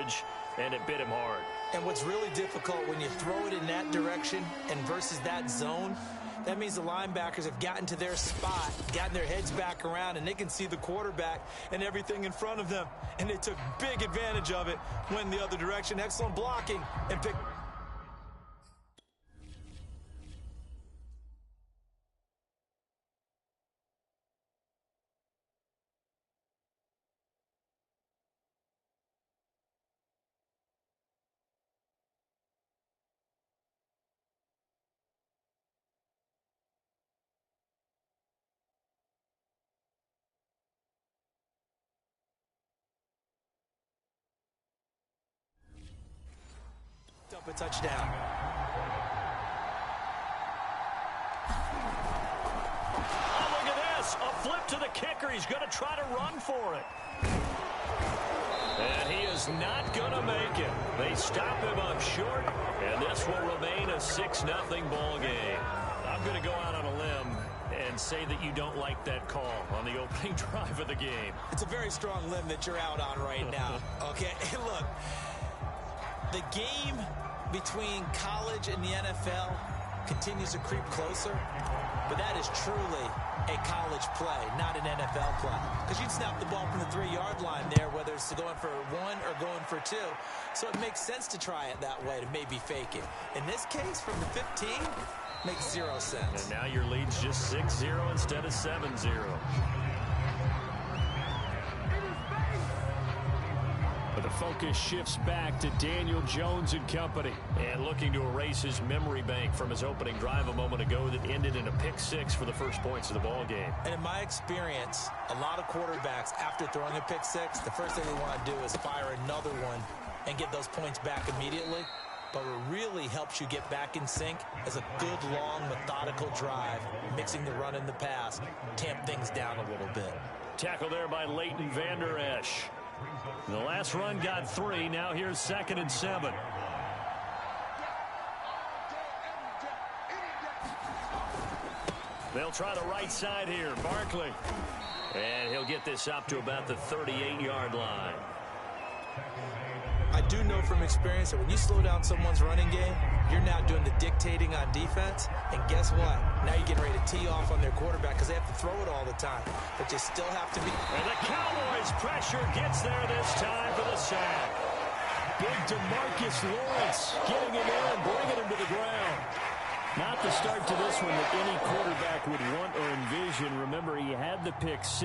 coverage, and it bit him hard. And what's really difficult when you throw it in that direction and versus that zone, that means the linebackers have gotten to their spot, gotten their heads back around, and they can see the quarterback and everything in front of them. And they took big advantage of it, went the other direction. Excellent blocking and picked. Up a touchdown. Oh, look at this. A flip to the kicker. He's going to try to run for it. And he is not going to make it. They stop him up short, and this will remain a 6-0 ball game. I'm going to go out on a limb and say that you don't like that call on the opening drive of the game. It's a very strong limb that you're out on right now. Okay, and look, the game between college and the NFL continues to creep closer, but that is truly a college play, not an NFL play. Because you'd snap the ball from the 3-yard line there, whether it's going for 1 or going for 2. So it makes sense to try it that way, to maybe fake it. In this case, from the 15, makes 0 sense. And now your lead's just 6-0 instead of 7-0. But the focus shifts back to Daniel Jones and company. And looking to erase his memory bank from his opening drive a moment ago that ended in a pick-6 for the first points of the ball game. And in my experience, a lot of quarterbacks, after throwing a pick-6, the first thing they want to do is fire another one and get those points back immediately. But what really helps you get back in sync is a good, long, methodical drive, mixing the run and the pass, tamp things down a little bit. Tackle there by Leighton Vander Esch. The last run got 3. Now here's 2nd and 7. They'll try the right side here. Barkley. And he'll get this up to about the 38-yard line. I do know from experience that when you slow down someone's running game, you're now doing the dictating on defense. And guess what? Now you're getting ready to tee off on their quarterback because they have to throw it all the time. But you still have to be. And the Cowboys pressure gets there this time for the sack. Big DeMarcus Lawrence getting him in, bringing him to the ground. Not the start to this one that any quarterback would want or envision. Remember, he had the pick-6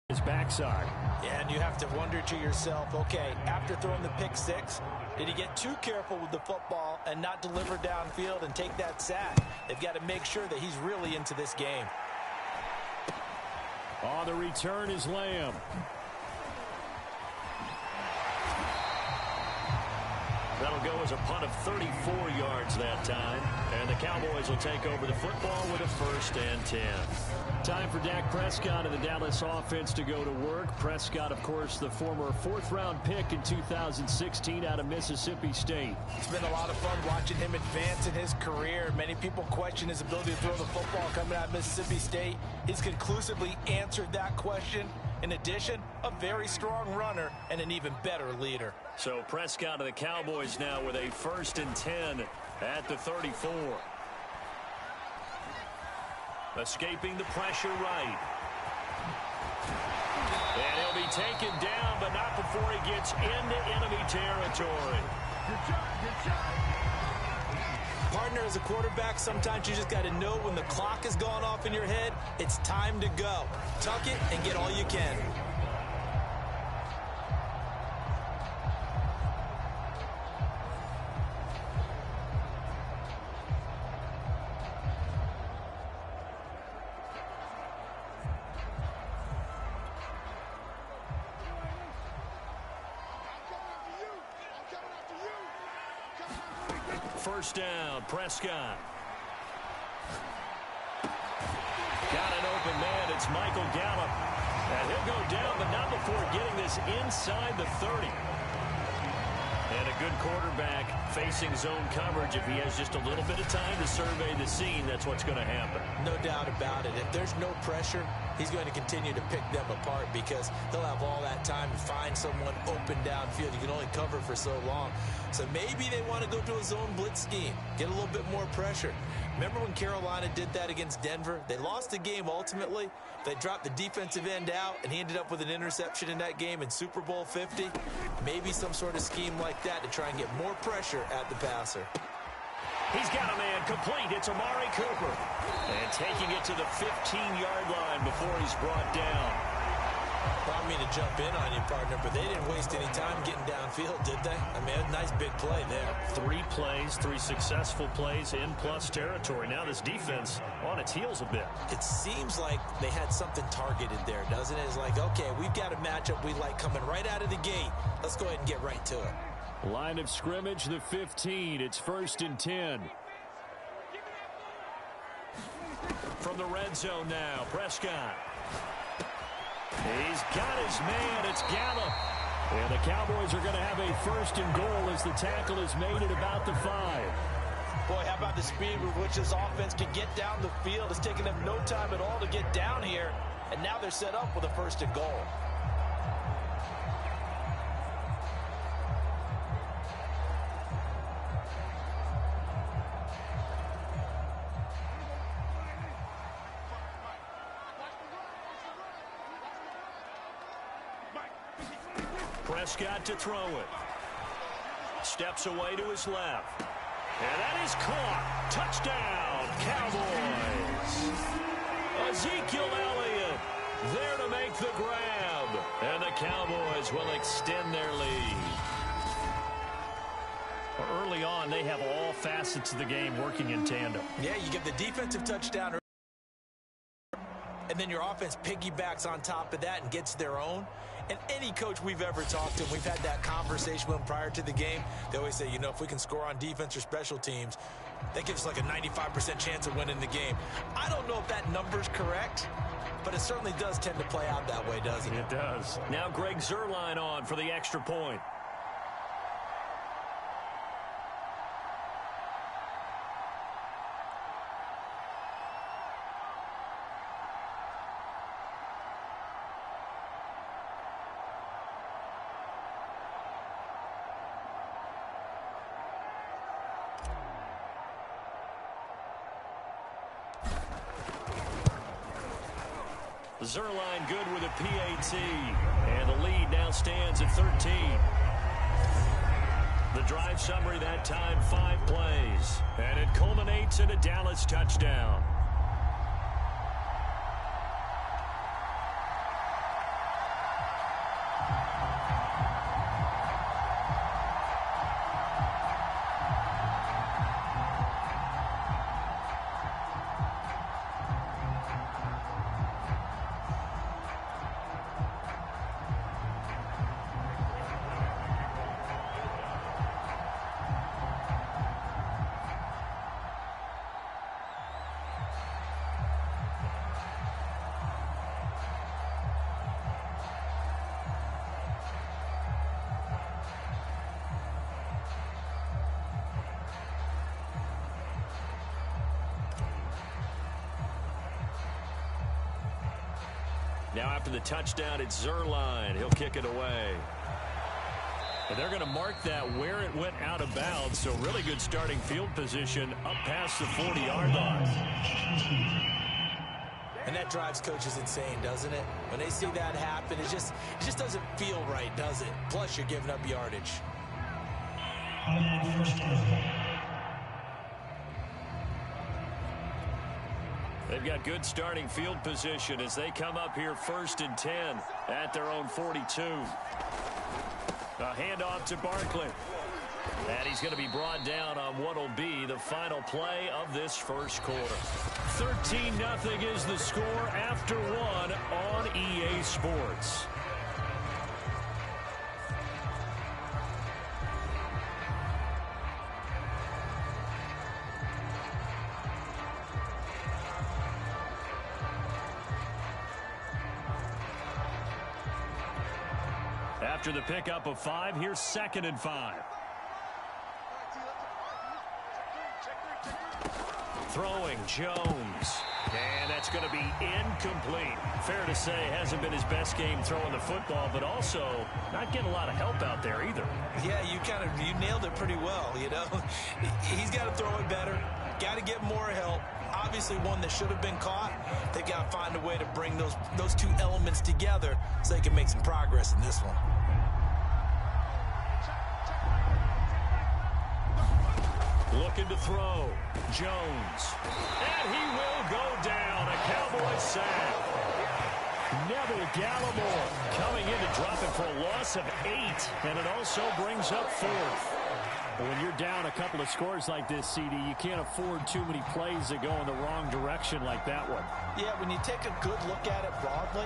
his backside. Yeah, and you have to wonder to yourself, okay, after throwing the pick-6, did he get too careful with the football and not deliver downfield and take that sack? They've got to make sure that he's really into this game. On the return is Lamb. That'll go as a punt of 34 yards that time. And the Cowboys will take over the football with a 1st and 10. Time for Dak Prescott and the Dallas offense to go to work. Prescott, of course, the former 4th-round pick in 2016 out of Mississippi State. It's been a lot of fun watching him advance in his career. Many people question his ability to throw the football coming out of Mississippi State. He's conclusively answered that question. In addition, a very strong runner and an even better leader. So Prescott of the Cowboys now with a 1st and 10 at the 34. Escaping the pressure right. And he'll be taken down, but not before he gets into enemy territory. Good job, good job. Partner, as a quarterback, sometimes you just got to know when the clock has gone off in your head, it's time to go. Tuck it and get all you can. First down, Prescott. Got an open man. It's Michael Gallup. And he'll go down, but not before getting this inside the 30. And a good quarterback facing zone coverage. If he has just a little bit of time to survey the scene, that's what's going to happen. No doubt about it. If there's no pressure, he's going to continue to pick them apart because they'll have all that time to find someone open downfield. You can only cover for so long. So maybe they want to go to a zone blitz scheme, get a little bit more pressure. Remember when Carolina did that against Denver? They lost the game ultimately. They dropped the defensive end out, and he ended up with an interception in that game in Super Bowl 50. Maybe some sort of scheme like that to try and get more pressure at the passer. He's got a man complete. It's Amari Cooper. And taking it to the 15-yard line before he's brought down. Well, I mean to jump in on you, partner, but they didn't waste any time getting downfield, did they? I mean, a nice big play there. 3 plays, 3 successful plays in plus territory. Now this defense on its heels a bit. It seems like they had something targeted there, doesn't it? It's like, okay, we've got a matchup we like coming right out of the gate. Let's go ahead and get right to it. Line of scrimmage, the 15. It's 1st and 10. From the red zone now, Prescott. He's got his man. It's Gallup. And the Cowboys are going to have a 1st and goal as the tackle is made at about the 5. Boy, how about the speed with which this offense can get down the field? It's taken them no time at all to get down here. And now they're set up with a 1st and goal. Prescott to throw it. Steps away to his left. And that is caught. Touchdown, Cowboys. Ezekiel Elliott there to make the grab. And the Cowboys will extend their lead. Early on, they have all facets of the game working in tandem. Yeah, you get the defensive touchdown, and then your offense piggybacks on top of that and gets their own. And any coach we've ever talked to, we've had that conversation with them prior to the game. They always say, you know, if we can score on defense or special teams, that gives us like a 95% chance of winning the game. I don't know if that number's correct, but it certainly does tend to play out that way, doesn't it? It does. Now Greg Zuerlein on for the extra point. Zuerlein good with a PAT. And the lead now stands at 13. The drive summary that time, 5 plays. And it culminates in a Dallas touchdown. Now after the touchdown, it's Zuerlein. He'll kick it away. And they're going to mark that where it went out of bounds. So really good starting field position up past the 40-yard line. And that drives coaches insane, doesn't it? When they see that happen, it just doesn't feel right, does it? Plus, you're giving up yardage. They've got good starting field position as they come up here 1st and 10 at their own 42. A handoff to Barkley. And he's going to be brought down on what will be the final play of this first quarter. 13-0 is the score after 1 on EA Sports. After the pickup of 5, here's 2nd and 5. Throwing, Jones. And that's going to be incomplete. Fair to say, hasn't been his best game throwing the football, but also not getting a lot of help out there either. Yeah, you nailed it pretty well, you know. He's got to throw it better, got to get more help. Obviously one that should have been caught. They've got to find a way to bring those two elements together so they can make some progress in this one. Looking to throw. Jones. And he will go down. A Cowboys sack. Neville Gallimore coming in to drop it for a loss of 8. And it also brings up 4th. When you're down a couple of scores like this, CD, you can't afford too many plays that go in the wrong direction like that one. Yeah, when you take a good look at it broadly,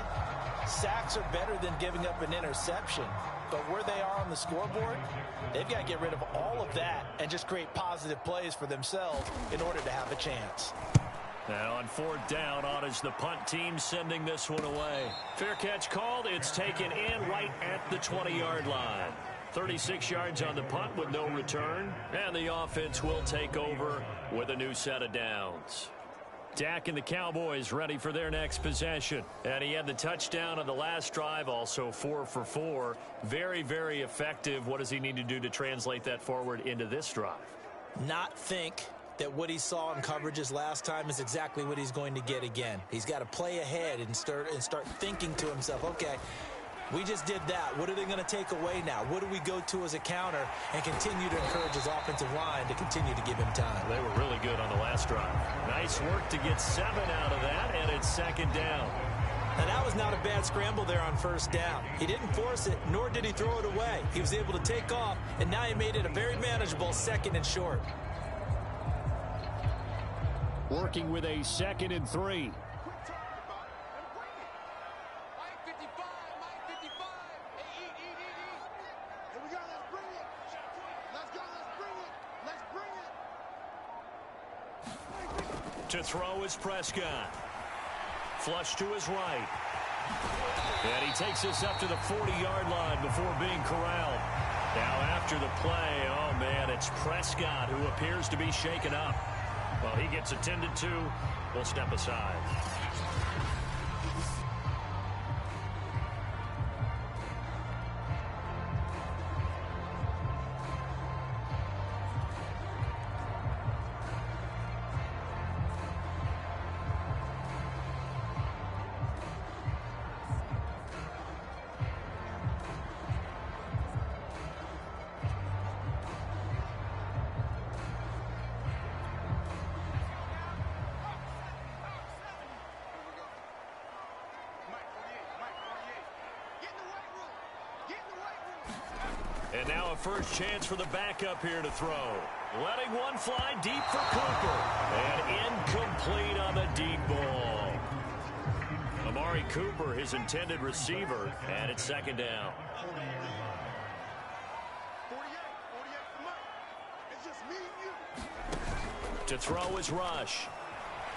sacks are better than giving up an interception. But where they are on the scoreboard, they've got to get rid of all of that and just create positive plays for themselves in order to have a chance. Now on 4th down, on is the punt team sending this one away. Fair catch called. It's taken in right at the 20-yard line. 36 yards on the punt with no return. And the offense will take over with a new set of downs. Dak and the Cowboys ready for their next possession. And he had the touchdown on the last drive, also 4 for 4. Very, very effective. What does he need to do to translate that forward into this drive? Not think that what he saw in coverages last time is exactly what he's going to get again. He's got to play ahead and start thinking to himself, okay, we just did that. What are they going to take away now? What do we go to as a counter and continue to encourage his offensive line to continue to give him time? They were really good on the last drive. Nice work to get 7 out of that, and it's 2nd down. Now, that was not a bad scramble there on 1st down. He didn't force it, nor did he throw it away. He was able to take off, and now he made it a very manageable 2nd and short. Working with a 2nd and 3. To throw is Prescott. Flush to his right. And he takes us up to the 40-yard line before being corralled. Now after the play, oh man, it's Prescott who appears to be shaken up. Well, he gets attended to. We'll step aside. And now a first chance for the backup here to throw. Letting one fly deep for Cooper. And incomplete on the deep ball. Amari Cooper, his intended receiver, and it's 2nd down. To throw is Rush.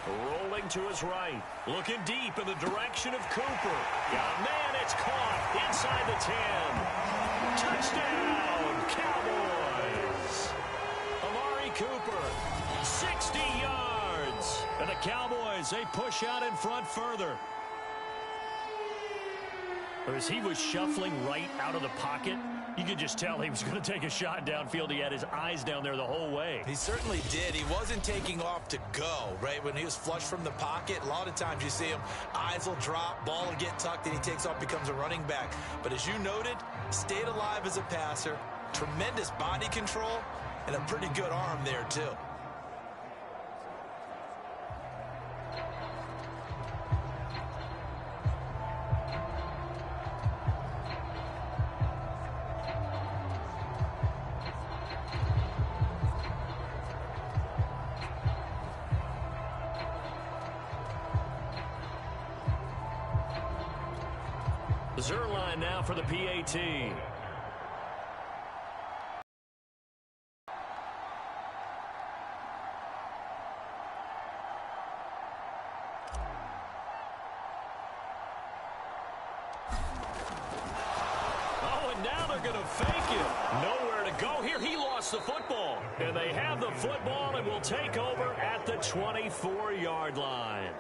Rolling to his right. Looking deep in the direction of Cooper. Yeah, man, it's caught inside the 10. Touchdown, Cowboys. Amari Cooper, 60 yards. And the Cowboys, they push out in front further. As he was shuffling right out of the pocket, you could just tell he was going to take a shot downfield. He had his eyes down there the whole way. He certainly did. He wasn't taking off to go, right? When he was flush from the pocket, a lot of times you see him, eyes will drop, ball will get tucked, and he takes off, becomes a running back. But as you noted, stayed alive as a passer, tremendous body control, and a pretty good arm there, too. Zerline now for the PAT. Oh, and now they're going to fake it. Nowhere to go here. He lost the football. And they have the football and will take over at the 24-yard line.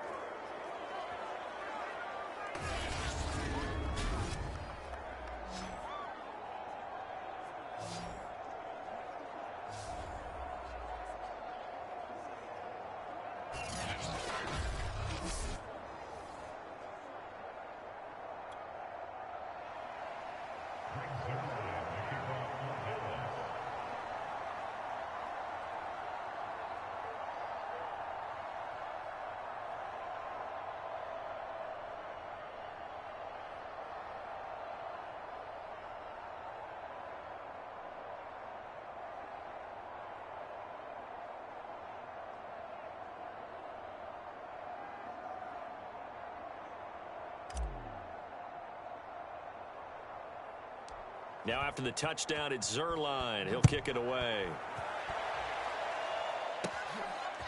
Now after the touchdown, it's Zuerlein. He'll kick it away.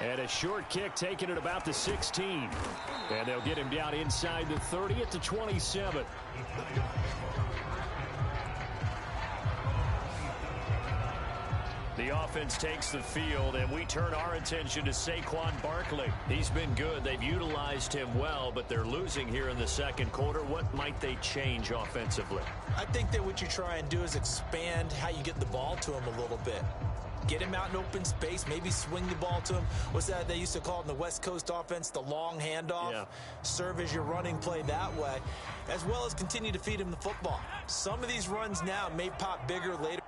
And a short kick taken at about the 16. And they'll get him down inside the 30 at the 27. The offense takes the field, and we turn our attention to Saquon Barkley. He's been good. They've utilized him well, but they're losing here in the second quarter. What might they change offensively? I think that what you try and do is expand how you get the ball to him a little bit. Get him out in open space, maybe swing the ball to him. What's that they used to call it in the West Coast offense, the long handoff? Yeah. Serve as your running play that way, as well as continue to feed him the football. Some of these runs now may pop bigger later.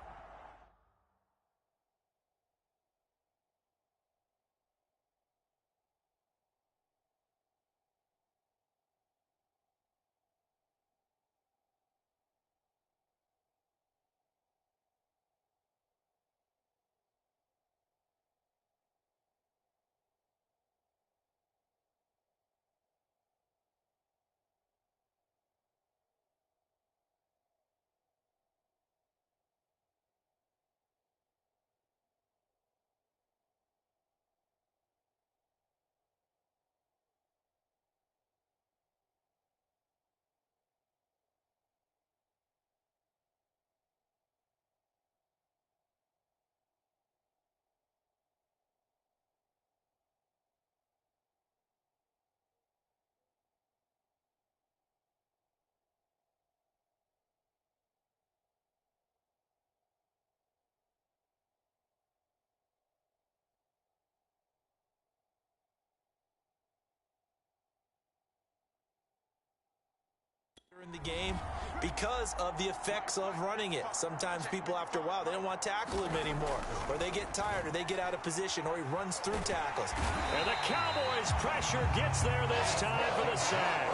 In the game because of the effects of running it. Sometimes people after a while, they don't want to tackle him anymore, or they get tired, or they get out of position, or he runs through tackles. And the Cowboys pressure gets there this time for the sack.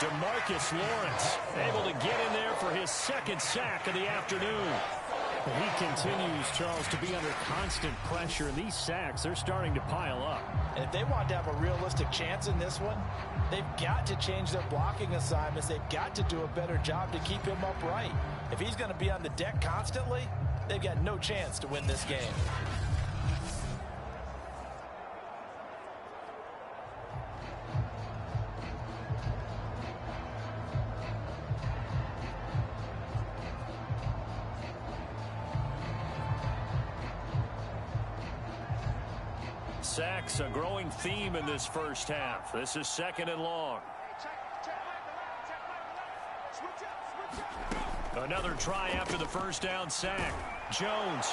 DeMarcus Lawrence able to get in there for his second sack of the afternoon. He continues, Charles, to be under constant pressure, and these sacks are starting to pile up. And if they want to have a realistic chance in this one, they've got to change their blocking assignments. They've got to do a better job to keep him upright. If he's going to be on the deck constantly, they've got no chance to win this game. Sacks, a growing theme in this first half. This is second and long. Another try after the first down sack. Jones